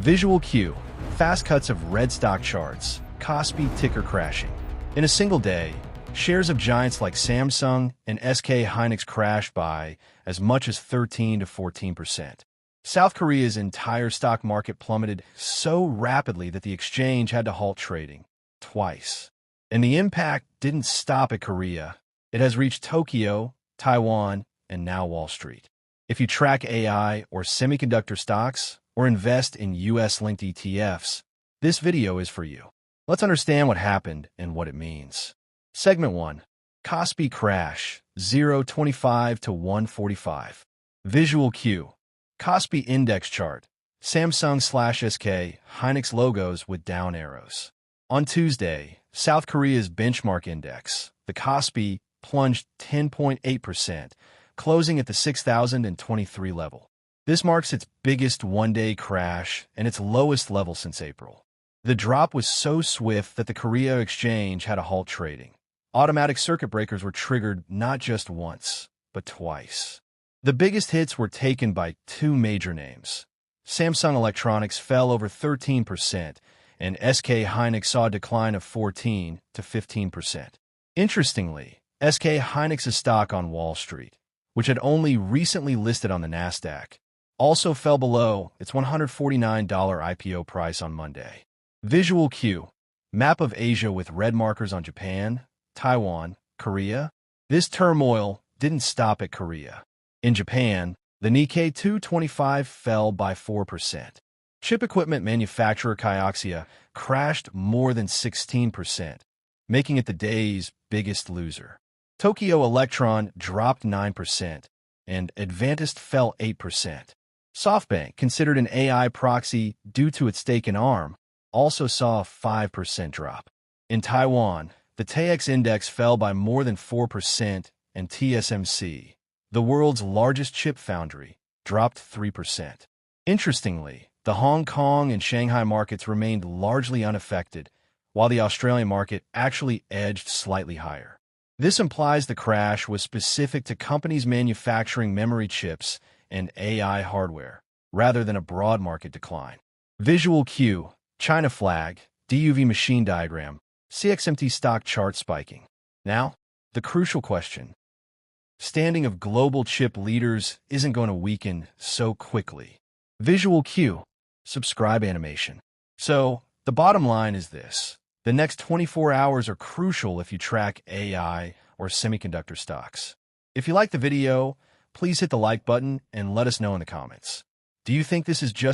Visual cue, fast cuts of red stock charts, KOSPI ticker crashing. In a single day, shares of giants like Samsung and SK Hynix crashed by as much as 13 to 14%. South Korea's entire stock market plummeted so rapidly that the exchange had to halt trading twice. And the impact didn't stop at Korea. It has reached Tokyo, Taiwan, and now Wall Street. If you track AI or semiconductor stocks or invest in US-linked ETFs, this video is for you. Let's understand what happened and what it means. Segment 1. KOSPI crash, 0.25 to 145. Visual cue. KOSPI index chart. Samsung/SK Hynix logos with down arrows. On Tuesday, South Korea's benchmark index, the KOSPI, plunged 10.8%, closing at the 6,023 level. This marks its biggest one-day crash and its lowest level since April. The drop was so swift that the Korea exchange had to halt trading. Automatic circuit breakers were triggered not just once, but twice. The biggest hits were taken by two major names. Samsung Electronics fell over 13%, and SK Hynix saw a decline of 14 to 15%. Interestingly, SK Hynix's stock on Wall Street, which had only recently listed on the Nasdaq, also fell below its $149 IPO price on Monday. Visual cue. Map of Asia with red markers on Japan, Taiwan, Korea. This turmoil didn't stop at Korea. In Japan, the Nikkei 225 fell by 4%. Chip equipment manufacturer Kioxia crashed more than 16%, making it the day's biggest loser. Tokyo Electron dropped 9%, and Advantest fell 8%. SoftBank, considered an AI proxy due to its stake in ARM, also saw a 5% drop. In Taiwan, the TAIEX index fell by more than 4%, and TSMC, the world's largest chip foundry, dropped 3%. Interestingly, the Hong Kong and Shanghai markets remained largely unaffected, while the Australian market actually edged slightly higher. This implies the crash was specific to companies manufacturing memory chips and AI hardware, rather than a broad market decline. Visual cue, China flag, DUV machine diagram, CXMT stock chart spiking. Now, the crucial question. Standing of global chip leaders isn't going to weaken so quickly. Visual cue, subscribe animation. So, the bottom line is this. The next 24 hours are crucial if you track AI or semiconductor stocks. If you like the video, please hit the like button and let us know in the comments. Do you think this is just